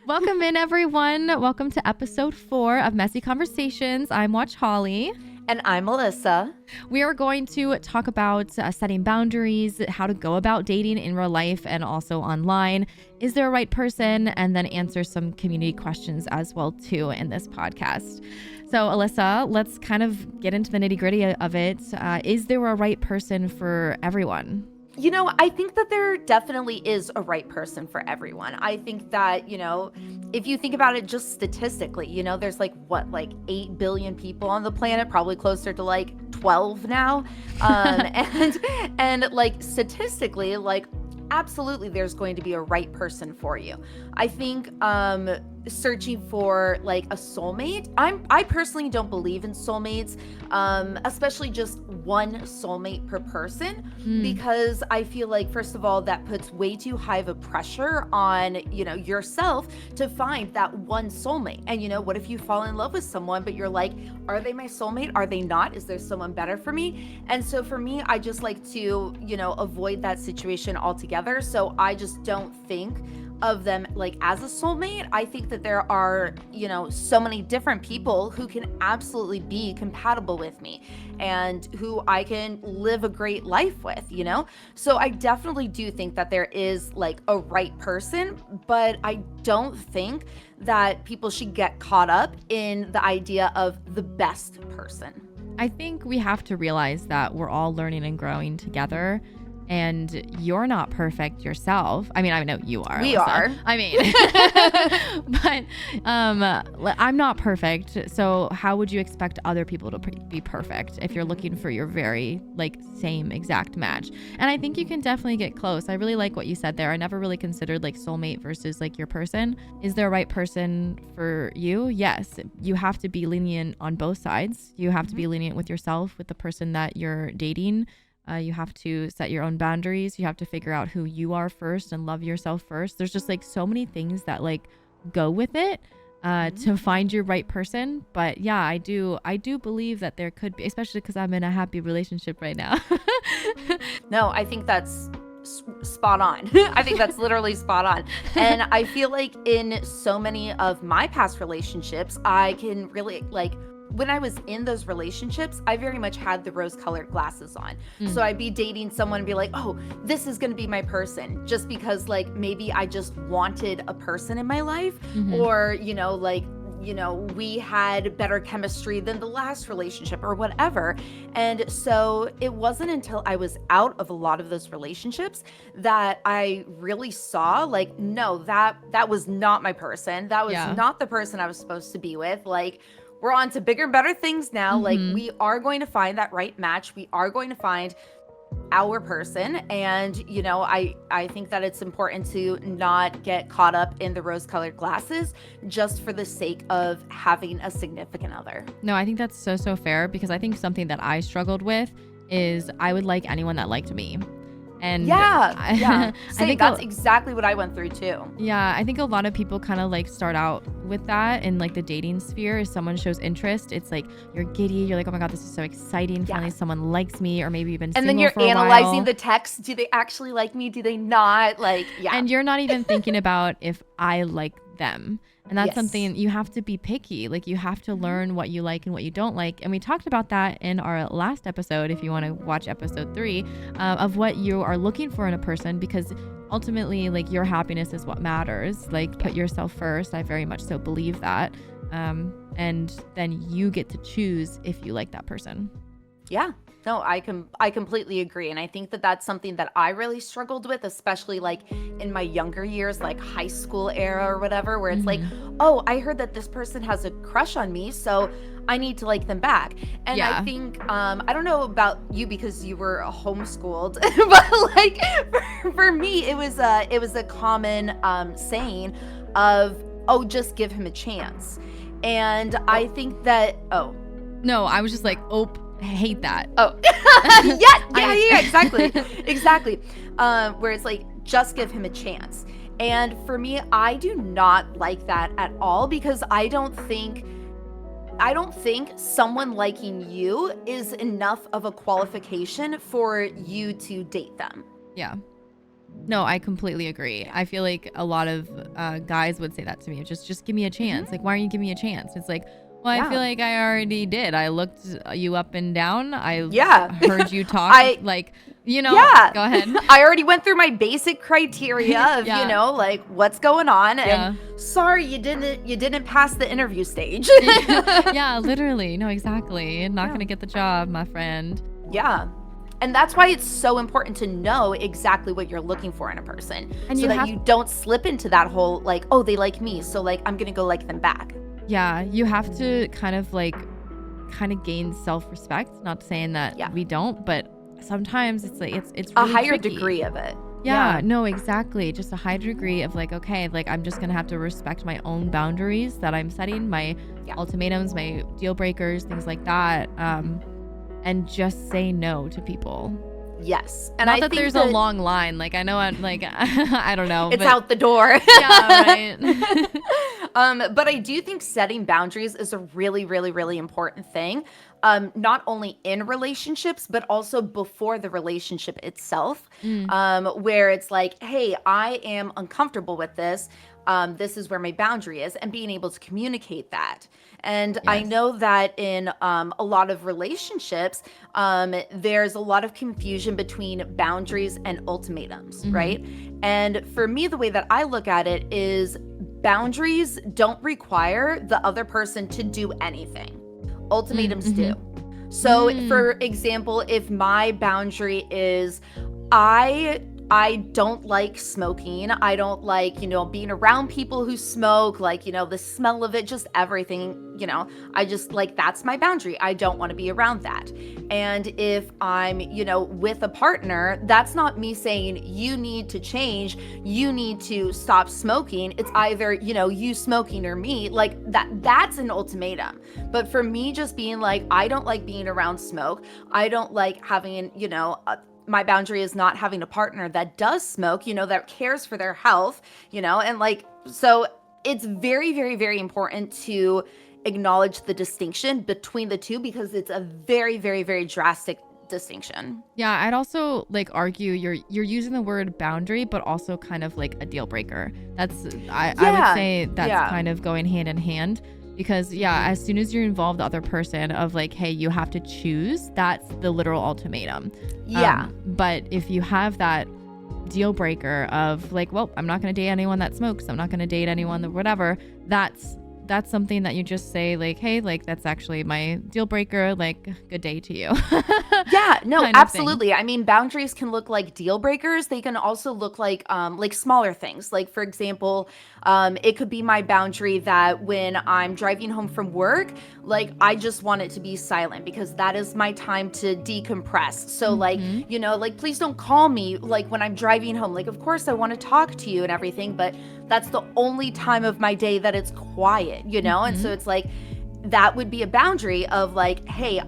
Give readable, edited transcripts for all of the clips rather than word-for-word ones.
Welcome in, everyone. Welcome to episode 4 of Messy Conversations. I'm Watch Holly. And I'm Melissa. We are going to talk about setting boundaries, how to go about dating in real life and also online. Is there a right person? And then answer some community questions as well, too, in this podcast. So, Alyssa, let's kind of get into the nitty-gritty of it. Is there a right person for everyone? You know, I think that there definitely is a right person for everyone. I think that, if you think about it just statistically, there's like 8 billion people on the planet, probably closer to like 12 now. And like statistically, like absolutely there's going to be a right person for you. I think searching for like a soulmate, I personally don't believe in soulmates, especially just one soulmate per person, because I feel like, first of all, that puts way too high of a pressure on yourself to find that one soulmate. And what if you fall in love with someone but you're like, are they my soulmate? Are they not? Is there someone better for me? And so for me, I just like to avoid that situation altogether. So I just don't think of them like as a soulmate. I think that there are so many different people who can absolutely be compatible with me and who I can live a great life with, so I definitely do think that there is like a right person, but I don't think that people should get caught up in the idea of the best person. I think we have to realize that we're all learning and growing together. And you're not perfect yourself. I mean, I know you are. We Alyssa. are. I mean, but I'm not perfect. So how would you expect other people to be perfect if you're looking for your very same exact match? And I think you can definitely get close. I really like what you said there. I never really considered soulmate versus your person. Is there a right person for you? Yes. You have to be lenient on both sides. You have to be lenient with yourself, with the person that you're dating. You have to set your own boundaries. You have to figure out who you are first and love yourself first. There's just so many things that go with it to find your right person. But yeah, I do believe that there could be, especially because I'm in a happy relationship right now. No, I think that's spot on. I think that's literally spot on. And I feel like in so many of my past relationships, I can really when I was in those relationships, I very much had the rose-colored glasses on. So I'd be dating someone and be like, oh, this is going to be my person, just because maybe I just wanted a person in my life, or, we had better chemistry than the last relationship or whatever. And so it wasn't until I was out of a lot of those relationships that I really saw no, that was not my person. That was not the person I was supposed to be with. We're on to bigger and better things now. We are going to find that right match. We are going to find our person. And, I think that it's important to not get caught up in the rose-colored glasses just for the sake of having a significant other. No, I think that's so fair, because I think something that I struggled with is I would like anyone that liked me. And I think that's exactly what I went through too. Yeah, I think a lot of people kind of start out with that in the dating sphere. If someone shows interest, it's you're giddy, you're like, oh my god, this is so exciting, finally someone likes me. Or maybe you've been single and then you're for a analyzing while. the text. Do they actually like me? Do they not? And you're not even thinking about if I like them. And that's something you have to be picky. You have to learn what you like and what you don't like. And we talked about that in our last episode, if you want to watch episode 3, of what you are looking for in a person, because ultimately, your happiness is what matters. Put yourself first. I very much so believe that. And then you get to choose if you like that person. Yeah. No, I completely agree. And I think that that's something that I really struggled with, especially in my younger years, high school era or whatever, where it's oh, I heard that this person has a crush on me, so I need to like them back. And I think, I don't know about you because you were homeschooled, but for me, it was a common saying of, oh, just give him a chance. And I think that, No, I was just hate that. Oh, yeah, exactly. Where it's just give him a chance. And for me, I do not like that at all, because I don't think someone liking you is enough of a qualification for you to date them. Yeah. No, I completely agree. I feel like a lot of guys would say that to me. Just give me a chance. Like, why aren't you giving me a chance? It's like, well, I feel Yeah. like I already did. I looked you up and down. I Yeah. heard you talk. I Like, Yeah. go ahead. I already went through my basic criteria of, Yeah. like what's going on, and Yeah. sorry you didn't pass the interview stage. Yeah, literally. No, exactly. Not Yeah. going to get the job, my friend. Yeah. And that's why it's so important to know exactly what you're looking for in a person, And so you that have you don't slip into that whole like, oh, they like me, so like I'm going to go like them back. Yeah, you have to kind of gain self-respect. Not saying that Yeah. we don't, but sometimes it's like it's A really higher tricky. degree of it. Yeah, no, exactly. Just a high degree of like, okay, like I'm just gonna have to respect my own boundaries that I'm setting, my ultimatums, my deal breakers, things like that, and just say no to people. Yes. And Not I that think there's a long line. Like I know, I'm like I don't know. it's but out the door. Yeah, right. But I do think setting boundaries is a really, really, really important thing. Not only in relationships, but also before the relationship itself. Where it's like, hey, I am uncomfortable with this. This is where my boundary is, and being able to communicate that. And I Yes. know that in a lot of relationships, there's a lot of confusion between boundaries and ultimatums, right? And for me, the way that I look at it is boundaries don't require the other person to do anything. Ultimatums do. So, for example, if my boundary is I don't like smoking. I don't like, being around people who smoke, like, the smell of it, just everything, I just like, that's my boundary. I don't want to be around that. And if I'm, with a partner, that's not me saying you need to change, you need to stop smoking. It's either, you smoking or me. Like that's an ultimatum. But for me, just being like, I don't like being around smoke. I don't like having, my boundary is not having a partner that does smoke, that cares for their health, and like, so it's very, very, very important to acknowledge the distinction between the two, because it's a very, very, very drastic distinction. Yeah, I'd also like argue you're using the word boundary, but also kind of like a deal breaker. I would say that's kind of going hand in hand. Because as soon as you involve the other person of like, hey, you have to choose, that's the literal ultimatum. Yeah. But if you have that deal breaker of like, well, I'm not going to date anyone that smokes, I'm not going to date anyone that whatever, that's something that you just say like, hey, like that's actually my deal breaker, like good day to you. Yeah, no, kind of absolutely. I mean, boundaries can look like deal breakers. They can also look like smaller things. Like, for example, it could be my boundary that when I'm driving home from work, like I just want it to be silent, because that is my time to decompress. So like, like please don't call me like when I'm driving home. Like, of course I want to talk to you and everything, but that's the only time of my day that it's quiet, And so it's like, that would be a boundary of like, hey,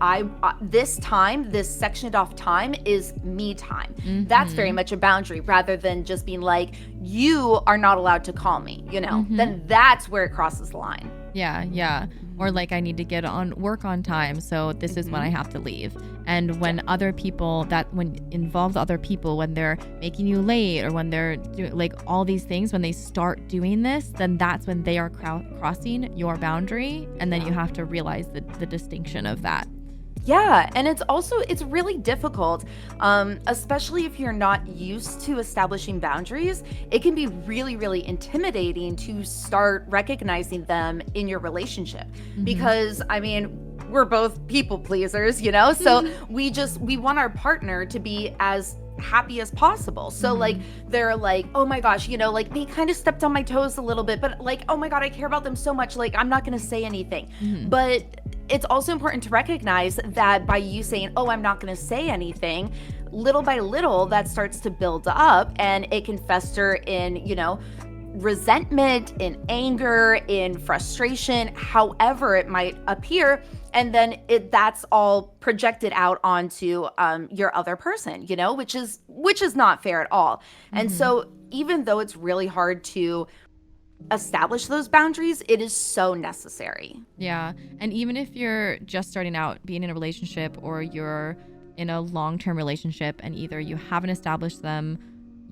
this time, this sectioned off time is me time. That's very much a boundary, rather than just being like, you are not allowed to call me, then that's where it crosses the line. Yeah. Or like, I need to get on work on time, so this is when I have to leave. And when other people when involves other people, when they're making you late, or when they're doing like all these things, when they start doing this, then that's when they are crossing your boundary. And then you have to realize the distinction of that. Yeah, and it's really difficult, especially if you're not used to establishing boundaries. It can be really, really intimidating to start recognizing them in your relationship, because I mean, we're both people pleasers, so we want our partner to be as happy as possible. So like, they're like, oh my gosh, like they kind of stepped on my toes a little bit, but like, oh my God, I care about them so much. Like, I'm not going to say anything. But it's also important to recognize that by you saying, oh, I'm not going to say anything, little by little, that starts to build up, and it can fester in, resentment, in anger, in frustration, however it might appear. And then that's all projected out onto your other person, which is not fair at all. And so even though it's really hard to establish those boundaries, it is so necessary. Yeah. And even if you're just starting out being in a relationship, or you're in a long-term relationship and either you haven't established them,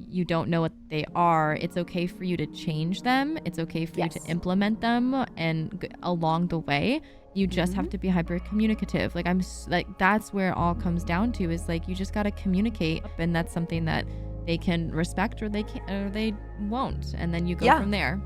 you don't know what they are, it's okay for you to change them. It's okay for you to implement them, and along the way, you just have to be hyper communicative. Like that's where it all comes down to, is like you just got to communicate, and that's something that they can respect, or they can, or they won't, and then you go from there.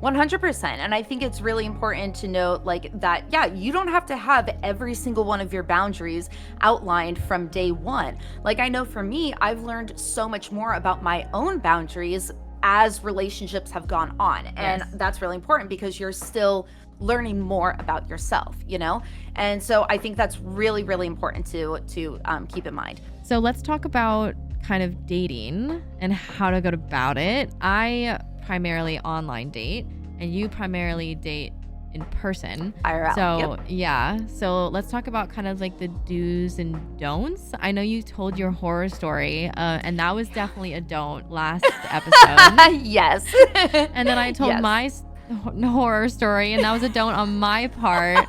100%. And I think it's really important to note like that, you don't have to have every single one of your boundaries outlined from day one. Like I know for me, I've learned so much more about my own boundaries as relationships have gone on. And that's really important because you're still learning more about yourself, you know? And so I think that's really, really important to keep in mind. So let's talk about kind of dating and how to go about it. I primarily online date, and you primarily date in person. IRL. So so let's talk about kind of like the do's and don'ts. I know you told your horror story, and that was definitely a don't last episode. Yes. And then I told my horror story, and that was a don't on my part.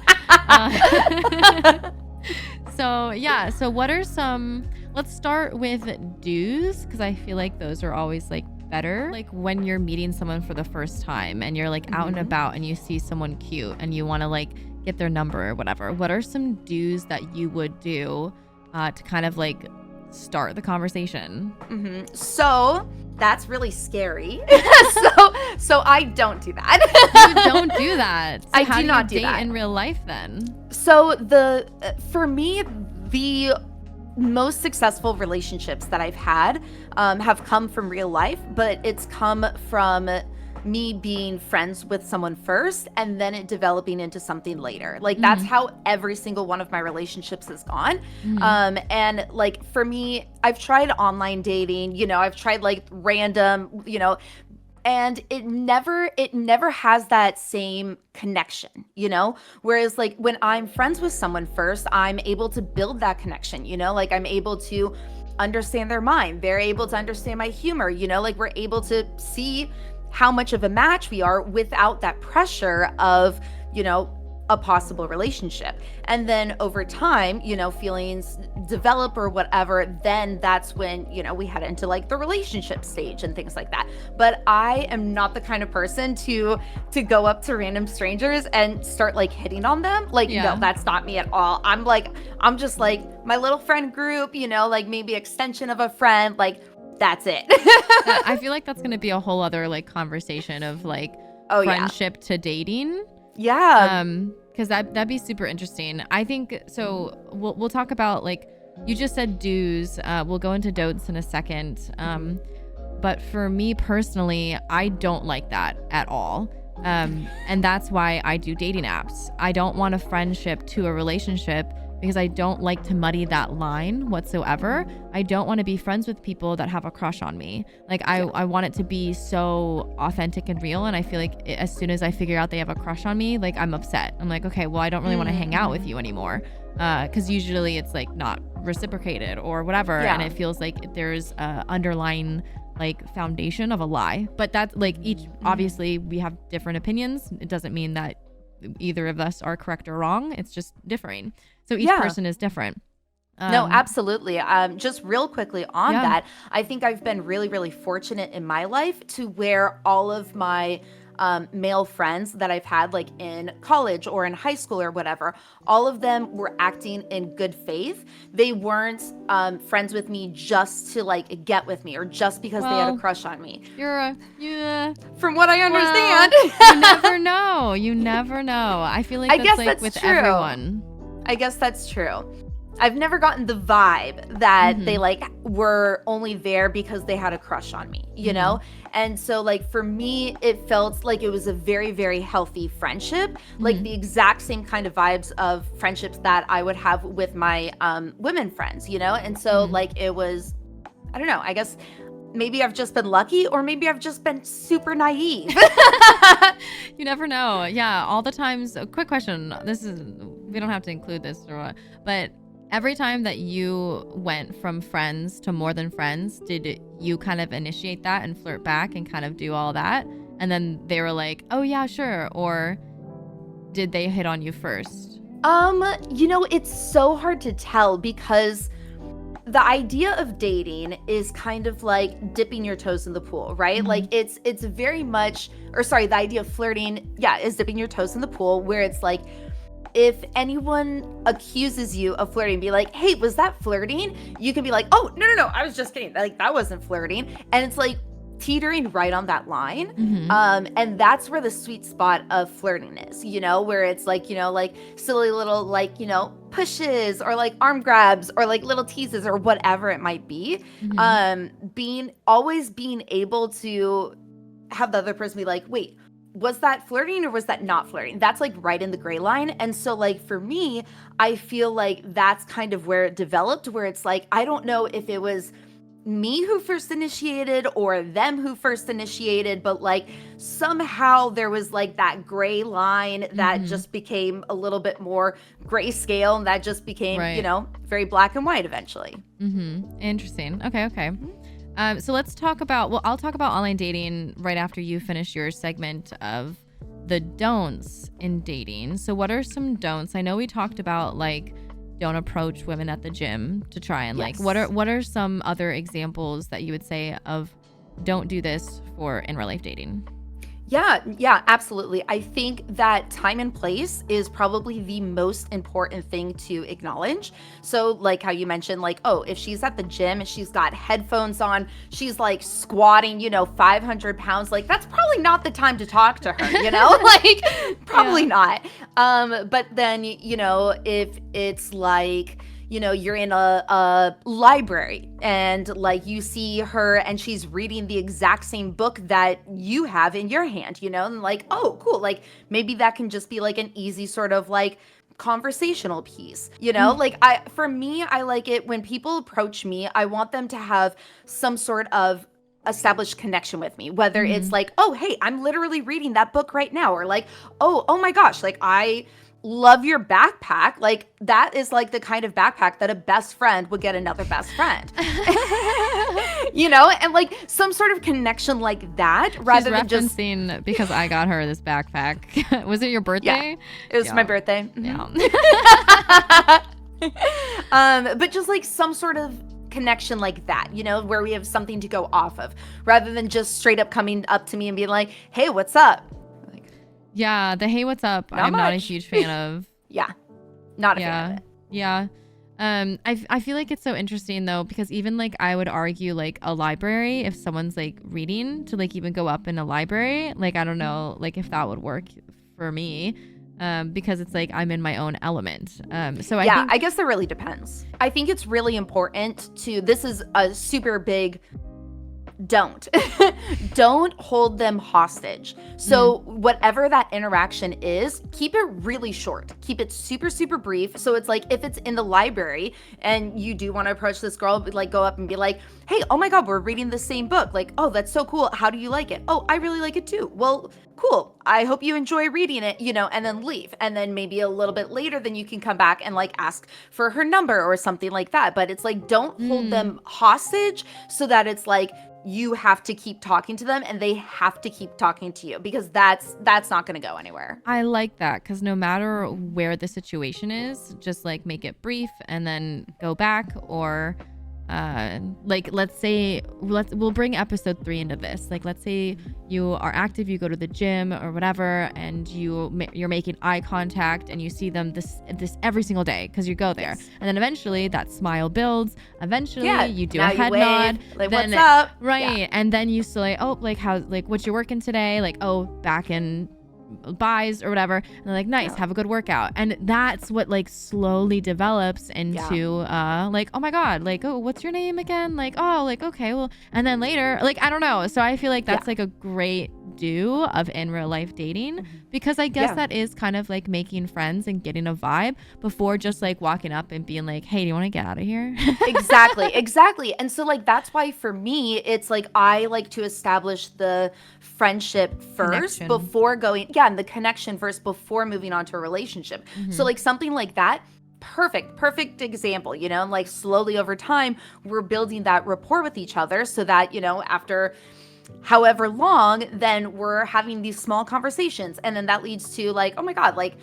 So what are some, let's start with do's, because I feel like those are always like better. Like when you're meeting someone for the first time and you're like out and about and you see someone cute and you want to like get their number or whatever, what are some do's that you would do to kind of like start the conversation? So that's really scary. so I don't do that. You don't do that. So I how do not you do date that in real life then? So for me, the most successful relationships that I've had have come from real life, but it's come from me being friends with someone first and then it developing into something later. Like that's how every single one of my relationships has gone. And like for me, I've tried online dating, you know, I've tried like random, you know, and it never has that same connection, you know? Whereas like when I'm friends with someone first, I'm able to build that connection, you know? Like I'm able to understand their mind. They're able to understand my humor, you know? Like we're able to see how much of a match we are without that pressure of, you know, a possible relationship. And then over time, you know, feelings develop or whatever, then that's when, you know, we head into like the relationship stage and things like that. But I am not the kind of person to go up to random strangers and start like hitting on them. Like, no, that's not me at all. I'm just like my little friend group, you know, like maybe extension of a friend, like that's it. I feel like that's going to be a whole other like conversation of like friendship to dating. Yeah. Because that'd be super interesting. I think so. We'll talk about like you just said do's. We'll go into don'ts in a second. But for me personally, I don't like that at all. And that's why I do dating apps. I don't want a friendship to a relationship because I don't like to muddy that line whatsoever. I don't want to be friends with people that have a crush on me. Like I want it to be so authentic and real. And I feel like as soon as I figure out they have a crush on me, like I'm upset. I'm like, okay, well, I don't really want to hang out with you anymore. Cause usually it's like not reciprocated or whatever. And it feels like there's a underlying like foundation of a lie, but that's like obviously we have different opinions. It doesn't mean that either of us are correct or wrong. It's just differing. So each person is different. No, absolutely. Just real quickly on that, I think I've been really, really fortunate in my life to where all of my male friends that I've had like in college or in high school or whatever, all of them were acting in good faith. They weren't friends with me just to like get with me or just because they had a crush on me. From what I understand. You never know. You never know. I feel like that's like with true. Everyone. I guess that's true. I've never gotten the vibe that they like were only there because they had a crush on me, you know? And so like for me, it felt like it was a very, very healthy friendship, like the exact same kind of vibes of friendships that I would have with my women friends, you know? And so like it was, I don't know, I guess maybe I've just been lucky or maybe I've just been super naive. You never know. Yeah, all the times. A quick question. We don't have to include this or what, but every time that you went from friends to more than friends, did you kind of initiate that and flirt back and kind of do all that? And then they were like, oh yeah, sure. Or did they hit on you first? You know, it's so hard to tell because the idea of dating is kind of like dipping your toes in the pool, right? Like it's very much, or sorry, the idea of flirting, yeah, is dipping your toes in the pool, where it's like, if anyone accuses you of flirting, be like, hey, was that flirting? You can be like, oh, no, I was just kidding. Like, that wasn't flirting. And it's like teetering right on that line. And that's where the sweet spot of flirting is, where it's like, like silly little, like, pushes or like arm grabs or like little teases or whatever it might be. Always being able to have the other person be like, wait, was that flirting or was that not flirting? That's like right in the gray line. And so like for me, I feel like that's kind of where it developed, where it's like, I don't know if it was me who first initiated or them who first initiated, but like somehow there was like that gray line that just became a little bit more grayscale, and that just became, very black and white eventually. Interesting. Okay. So let's talk about, I'll talk about online dating right after you finish your segment of the don'ts in dating. So what are some don'ts? I know we talked about like, don't approach women at the gym to try and like, what are some other examples that you would say of don't do this for in real life dating? Yeah, absolutely. I think that time and place is probably the most important thing to acknowledge. So like how you mentioned, like, oh, if she's at the gym and she's got headphones on, she's like squatting, 500 pounds, like that's probably not the time to talk to her, like probably not. But then, if it's like, you're in a library and like you see her and she's reading the exact same book that you have in your hand, and like, oh, cool. Like maybe that can just be like an easy sort of like conversational piece, like for me, I like it when people approach me, I want them to have some sort of established connection with me, whether it's like, oh, hey, I'm literally reading that book right now, or like, oh my gosh, like I love your backpack. Like that is like the kind of backpack that a best friend would get another best friend. And like some sort of connection like that, rather than just because I got her this backpack. Was it your birthday? Yeah, it was my birthday. Yeah. But just like some sort of connection like that, where we have something to go off of, rather than just straight up coming up to me and being like, hey, what's up? Yeah, the hey, what's up? I'm not a huge fan of. Yeah, not a fan of it. Yeah. I feel like it's so interesting though, because even like I would argue like a library, if someone's like reading, to like even go up in a library, like I don't know, like if that would work for me, because it's like I'm in my own element. So I guess it really depends. I think it's really important to. This is a super big. Don't hold them hostage. So whatever that interaction is, keep it really short, keep it super, super brief. So it's like, if it's in the library and you do want to approach this girl, like go up and be like, hey, oh my God, we're reading the same book. Like, oh, that's so cool. How do you like it? Oh, I really like it too. Well, cool. I hope you enjoy reading it, and then leave. And then maybe a little bit later, then you can come back and like ask for her number or something like that. But it's like, don't hold them hostage so that it's like, you have to keep talking to them and they have to keep talking to you, because that's not going to go anywhere. I like that, because no matter where the situation is, just like make it brief and then go back, or like we'll bring episode 3 into this. Like let's say you are active, you go to the gym or whatever, and you're making eye contact and you see them this every single day because you go there, and then eventually that smile builds. Eventually you do a head nod, like then, what's up, right? And then you still like, oh, like how, like what you're working today, like oh, back in buys or whatever, and they're like, nice, have a good workout. And that's what like slowly develops into like, oh my God, like, oh, what's your name again? Like, oh, like, okay, well, and then later, like, I don't know. So I feel like that's like a great do of in real life dating, because I guess that is kind of like making friends and getting a vibe before just like walking up and being like, hey, do you want to get out of here? Exactly. And so like that's why for me it's like I like to establish the friendship first before going and the connection first before moving on to a relationship. So like something like that, perfect example, and like slowly over time we're building that rapport with each other, so that after however long, then we're having these small conversations, and then that leads to like, oh my God, like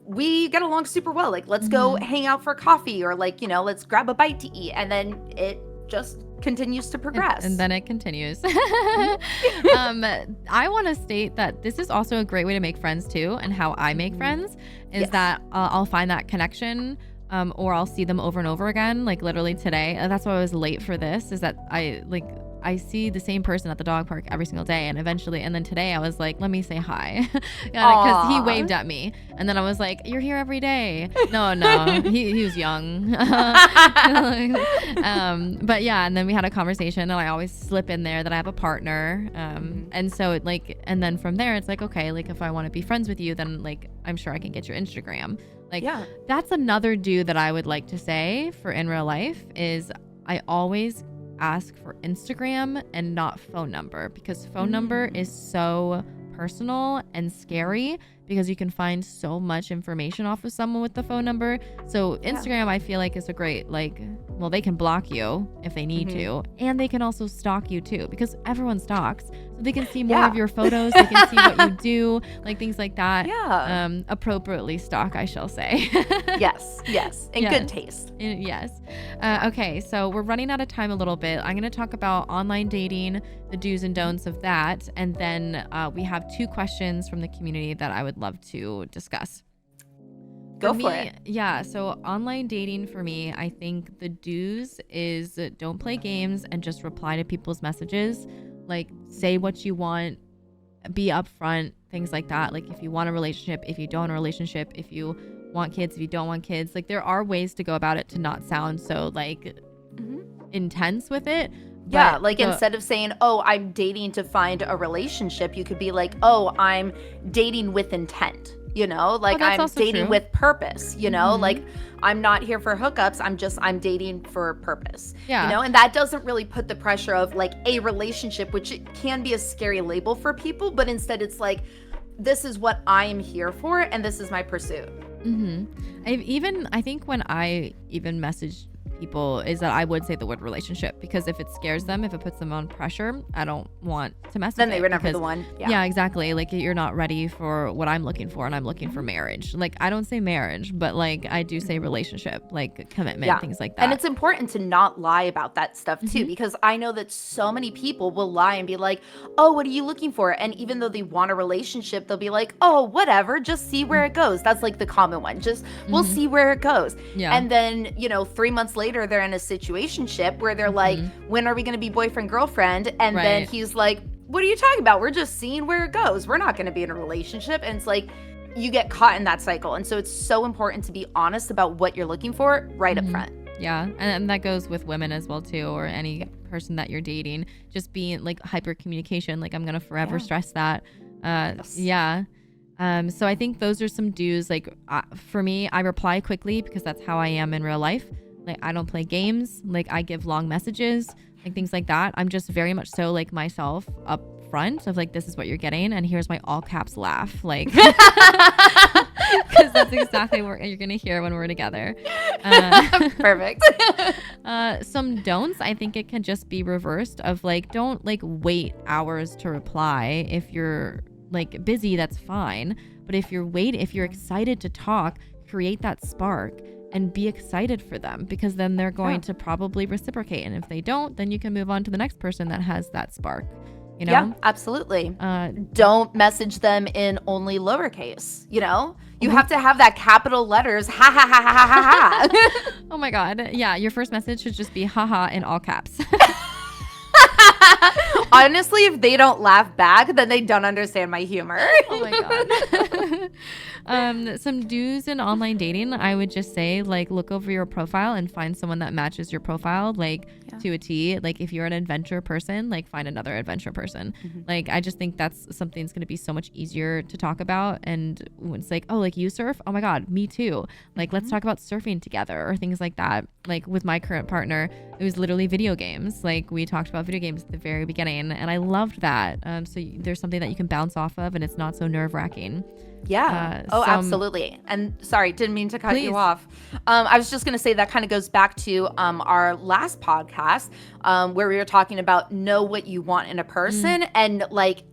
we get along super well. Like, let's go hang out for coffee, or like, let's grab a bite to eat. And then it just continues to progress. And then it continues. I want to state that this is also a great way to make friends too. And how I make friends is that I'll find that connection, or I'll see them over and over again. Like literally today, that's why I was late for this, is that I see the same person at the dog park every single day, and then today I was like, let me say hi, because he waved at me, and then I was like, you're here every day. No, he was young. But yeah, and then we had a conversation, and I always slip in there that I have a partner, and so and then from there it's like, okay, like if I want to be friends with you, then like I'm sure I can get your Instagram. That's another do that I would like to say for in real life is I always ask for Instagram and not phone number, because phone number is so personal and scary, because you can find so much information off of someone with the phone number. So Instagram, I feel like, is a great, they can block you if they need to, and they can also stalk you too, because everyone stalks. So they can see more of your photos. They can see what you do, like things like that. Appropriately stalk, I shall say. Yes. In good taste. Yes. Okay, so we're running out of time a little bit. I'm going to talk about online dating, the do's and don'ts of that. And then we have 2 questions from the community that I would love to discuss. Go for it. Yeah. So online dating for me, I think the do's is don't play games and just reply to people's messages. Like, say what you want, be upfront, things like that. Like, if you want a relationship, if you don't want a relationship, if you want kids, if you don't want kids, like there are ways to go about it to not sound so intense with it. Yeah, instead of saying, oh, I'm dating to find a relationship, you could be like, oh, I'm dating with intent, I'm dating with purpose, like I'm not here for hookups. I'm dating for purpose, and that doesn't really put the pressure of like a relationship, which it can be a scary label for people, but instead it's like, this is what I am here for, and this is my pursuit. I think when I even message people is that I would say the word relationship, because if it scares them, if it puts them on pressure, I don't want to mess with it. Then they were never the one. Yeah, exactly. Like, you're not ready for what I'm looking for, and I'm looking for marriage. Like, I don't say marriage, but like I do say relationship, like commitment, things like that. And it's important to not lie about that stuff too, because I know that so many people will lie and be like, oh, what are you looking for? And even though they want a relationship, they'll be like, oh, whatever, just see where it goes. That's like the common one. Just we'll see where it goes. Yeah. And then, 3 months later, they're in a situationship where they're like, when are we going to be boyfriend, girlfriend? And then he's like, what are you talking about? We're just seeing where it goes. We're not going to be in a relationship. And it's like, you get caught in that cycle. And so it's so important to be honest about what you're looking for right up front. Yeah. And that goes with women as well too, or any person that you're dating. Just being like hyper communication. Like, I'm going to forever stress that. Yeah. So I think those are some do's. Like, for me, I reply quickly because that's how I am in real life. Like, I don't play games. Like, I give long messages, like things like that. I'm just very much so like myself up front of like, this is what you're getting, and here's my all caps laugh, like, because that's exactly what you're gonna hear when we're together. Perfect. Some don'ts, I think it can just be reversed of like, don't like wait hours to reply. If you're like busy, that's fine. But if you're excited to talk, create that spark and be excited for them, because then they're going to probably reciprocate. And if they don't, then you can move on to the next person that has that spark, Yeah, absolutely. Don't message them in only lowercase, You have to have that capital letters, ha ha ha ha ha ha. Oh my God. Yeah, your first message should just be haha in all caps. Honestly, if they don't laugh back, then they don't understand my humor. Oh my God. Some do's in online dating, I would just say, like, look over your profile and find someone that matches your profile, like, to a T. Like, if you're an adventure person, like, find another adventure person. Like, I just think that's something that's going to be so much easier to talk about. And when it's like, oh, like, you surf? Oh my God, me too. Like, let's talk about surfing together, or things like that. Like, with my current partner, it was literally video games. Like, we talked about video games at the very beginning, and I loved that. So there's something that you can bounce off of, and it's not so nerve-wracking. Yeah. Absolutely. And sorry, didn't mean to cut you off. I was just going to say that kind of goes back to our last podcast where we were talking about know what you want in a person and like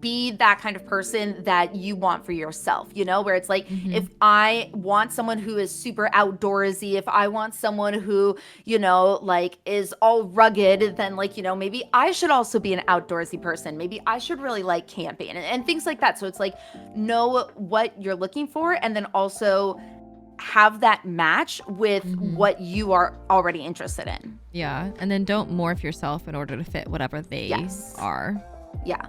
be that kind of person that you want for yourself, where it's like, if Mm-hmm. I want someone who is super outdoorsy, if I want someone who, like is all rugged, then like, maybe I should also be an outdoorsy person. Maybe I should really like camping and things like that. So it's like, know what you're looking for, and then also have that match with Mm-hmm. what you are already interested in. Yeah. And then don't morph yourself in order to fit whatever they Yes. are. Yeah.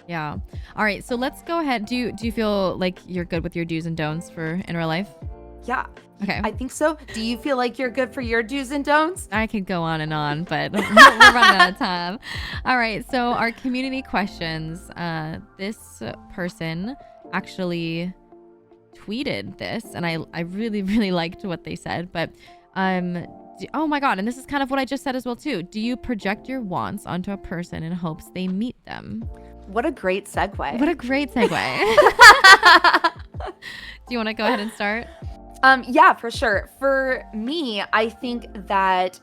Yeah. All right. So let's go ahead. Do you feel like you're good with your do's and don'ts for in real life? Yeah. Okay. I think so. Do you feel like you're good for your do's and don'ts? I could go on and on, but we're running out of time. All right. So our community questions. This person actually tweeted this, and I really, really liked what they said. But oh my God. And this is kind of what I just said as well, too. Do you project your wants onto a person in hopes they meet them? What a great segue. What a great segue. Do you want to go ahead and start? Yeah, for sure. For me, I think that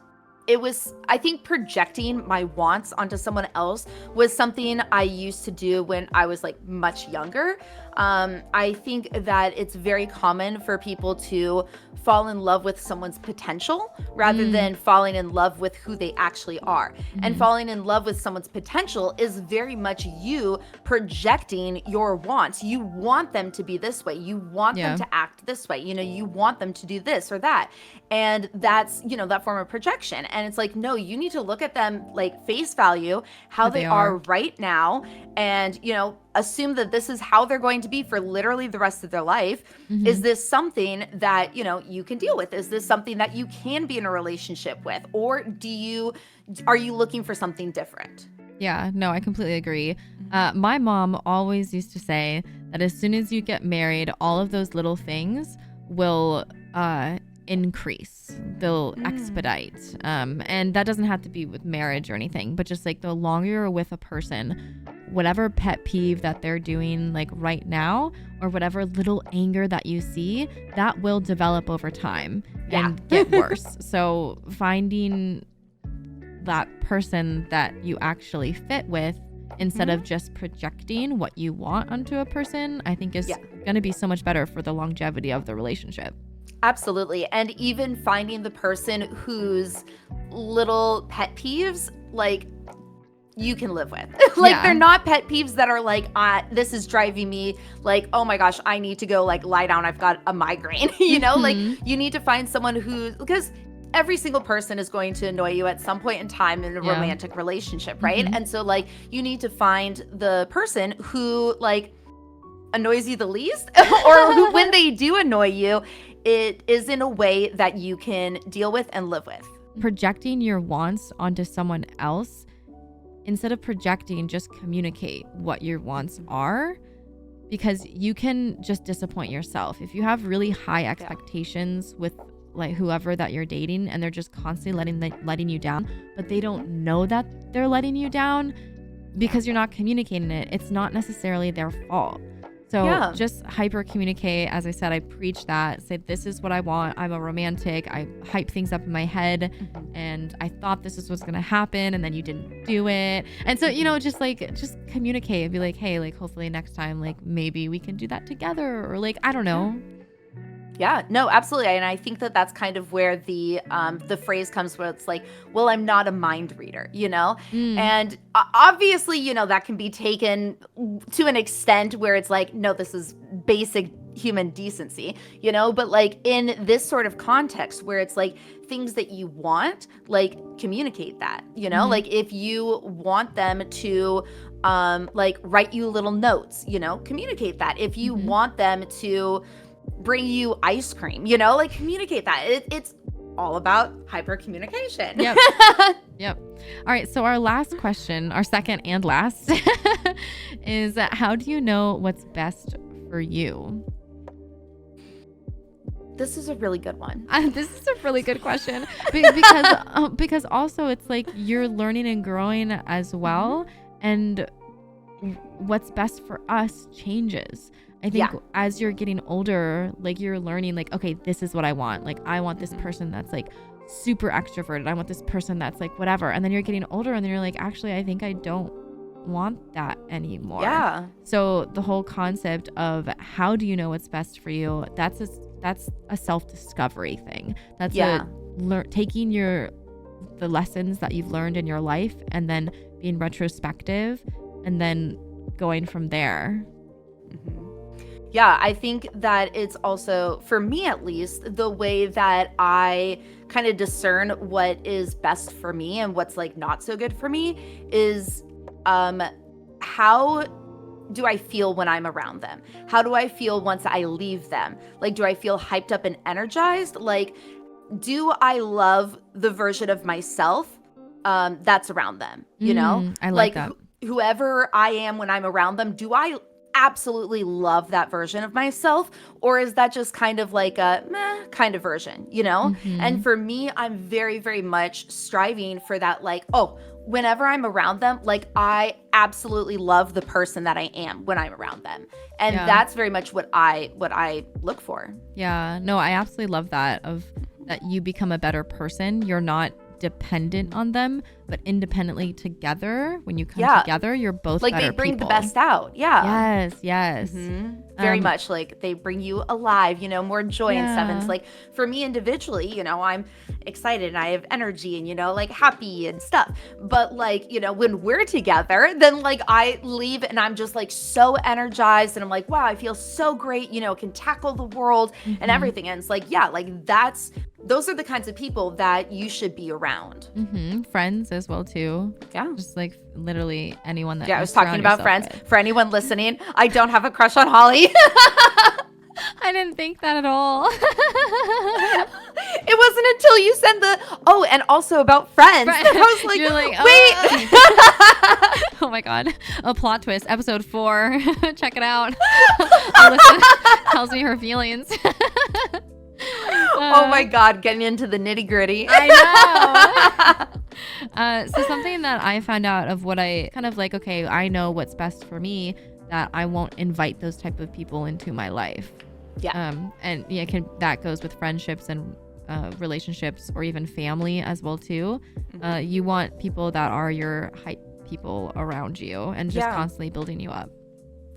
I think projecting my wants onto someone else was something I used to do when I was like much younger. I think that it's very common for people to fall in love with someone's potential rather than falling in love with who they actually are. And falling in love with someone's potential is very much you projecting your wants. You want them to be this way. You want them to act this way. You want them to do this or that. And that's, that form of projection. And it's like, no, you need to look at them like face value, how they are right now, and, assume that this is how they're going to be for literally the rest of their life. Is this something that, you can deal with? Is this something that you can be in a relationship with? Or are you looking for something different? Yeah, no, I completely agree. My mom always used to say that as soon as you get married, all of those little things will increase. They'll expedite. And that doesn't have to be with marriage or anything, but just like the longer you're with a person, whatever pet peeve that they're doing like right now, or whatever little anger that you see, that will develop over time and get worse. So finding that person that you actually fit with instead of just projecting what you want onto a person, I think is going to be so much better for the longevity of the relationship. Absolutely. And even finding the person whose little pet peeves, like, you can live with. They're not pet peeves that are like, this is driving me, like, oh my gosh, I need to go like lie down, I've got a migraine. Like you need to find someone because every single person is going to annoy you at some point in time in a romantic relationship, right? And so like you need to find the person who like annoys you the least or who, when they do annoy you, it is in a way that you can deal with and live with. Projecting your wants onto someone else, instead of projecting, just communicate what your wants are, because you can just disappoint yourself. If you have really high expectations with like whoever that you're dating and they're just constantly letting you down, but they don't know that they're letting you down because you're not communicating it, it's not necessarily their fault. So just hyper communicate. As I said, I preach that. Say, this is what I want. I'm a romantic. I hype things up in my head and I thought this is what's going to happen. And then you didn't do it. And so, just communicate and be like, hey, like hopefully next time, like maybe we can do that together, or like, I don't know. Yeah, no, absolutely. And I think that that's kind of where the phrase comes where it's like, well, I'm not a mind reader, And obviously, that can be taken to an extent where it's like, no, this is basic human decency, but like in this sort of context where it's like things that you want, like communicate that, like if you want them to like write you little notes, communicate that. If you want them to bring you ice cream, like communicate that. It's all about hyper communication. Yep. Yep. All right. So our last question, our second and last, is how do you know what's best for you? This is a really good one. This is a really good question because also it's like you're learning and growing as well, and what's best for us changes. I think as you're getting older, like you're learning like, okay, this is what I want. Like I want this person that's like super extroverted. I want this person that's like whatever. And then you're getting older and then you're like, actually, I think I don't want that anymore. Yeah. So the whole concept of how do you know what's best for you, that's a self-discovery thing. That's taking the lessons that you've learned in your life and then being retrospective and then going from there. Yeah, I think that it's also, for me at least, the way that I kind of discern what is best for me and what's like not so good for me is how do I feel when I'm around them? How do I feel once I leave them? Like, do I feel hyped up and energized? Like, do I love the version of myself that's around them? You know, I like that. Whoever I am when I'm around them, do I absolutely love that version of myself, or is that just kind of like a meh kind of version, you know? And for me, I'm very, very much striving for that, like, oh, whenever I'm around them, like, I absolutely love the person that I am when I'm around them. And that's very much what I look for. Yeah, no, I absolutely love that, that you become a better person. You're not dependent on them, but independently together. When you come together, you're both like better they bring people. the best out. Yeah. Yes. Very much like they bring you alive, you know, more joy and stuff. And it's like, for me individually, you know, I'm excited and I have energy and, you know, like happy and stuff. But like, you know, when we're together, then like I leave and I'm just like so energized and I'm like, wow, I feel so great, you know, can tackle the world and everything. And it's like, yeah, like those are the kinds of people that you should be around. Friends as well too. Yeah. Just like literally anyone that I was talking about friends. With. For anyone listening, I don't have a crush on Holly. I didn't think that at all. It wasn't until you said and also about friends. I was like, you're like, wait. Oh my God. A plot twist, episode 4. Check it out. Alyssa tells me her feelings. Oh my God, getting into the nitty gritty. I know. So something that I found out of what I kind of like, okay, I know what's best for me, that I won't invite those type of people into my life. Yeah. And that goes with friendships and relationships or even family as well too. You want people that are your hype people around you and just constantly building you up.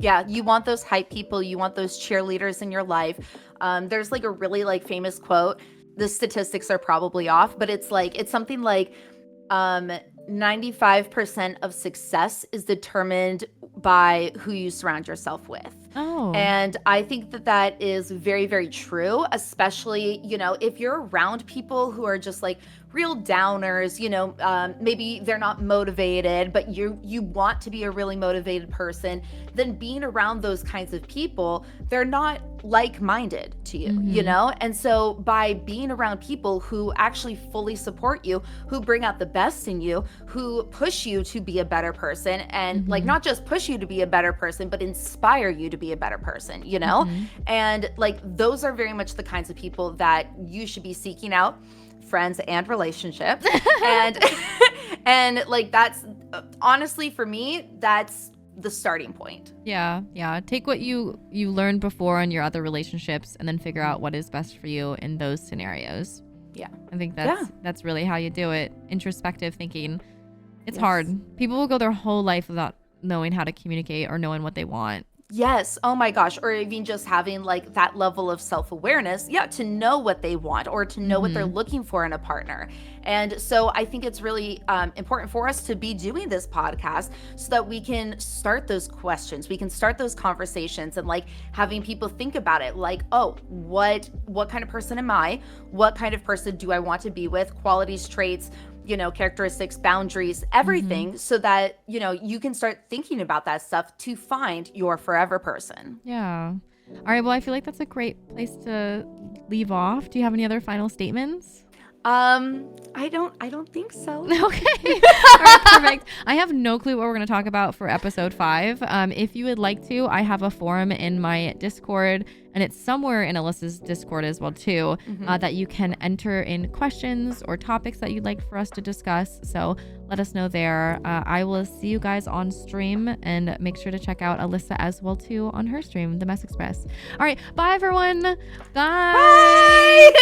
Yeah, you want those hype people. You want those cheerleaders in your life. There's like a really like famous quote. The statistics are probably off, but it's something like 95% of success is determined by who you surround yourself with. Oh. And I think that is very, very true, especially, you know, if you're around people who are just like real downers, you know, maybe they're not motivated, but you want to be a really motivated person, then being around those kinds of people, they're not like-minded to you, you know? And so by being around people who actually fully support you, who bring out the best in you, who push you to be a better person, and like not just push you to be a better person, but inspire you to be a better person, you know? And like those are very much the kinds of people that you should be seeking out, friends and relationships. and like that's honestly, for me, that's the starting point. Yeah. Take what you learned before in your other relationships and then figure out what is best for you in those scenarios. Yeah. I think that's really how you do it. Introspective thinking. It's hard. People will go their whole life without knowing how to communicate or knowing what they want. Yes. Oh my gosh. Or even just having like that level of self-awareness, to know what they want or to know what they're looking for in a partner. And so I think it's really important for us to be doing this podcast so that we can start those questions. We can start those conversations and like having people think about it like, oh, what kind of person am I? What kind of person do I want to be with? Qualities, traits, you know, characteristics, boundaries, everything, so that, you know, you can start thinking about that stuff to find your forever person. Yeah. All right. Well, I feel like that's a great place to leave off. Do you have any other final statements? I don't think so. Okay. All right, perfect. I have no clue what we're going to talk about for episode 5. If you would like to, I have a forum in my Discord, and it's somewhere in Alyssa's Discord as well too, that you can enter in questions or topics that you'd like for us to discuss. So let us know there. I will see you guys on stream, and make sure to check out Alyssa as well too on her stream, The Mess Express. All right. Bye everyone. Bye.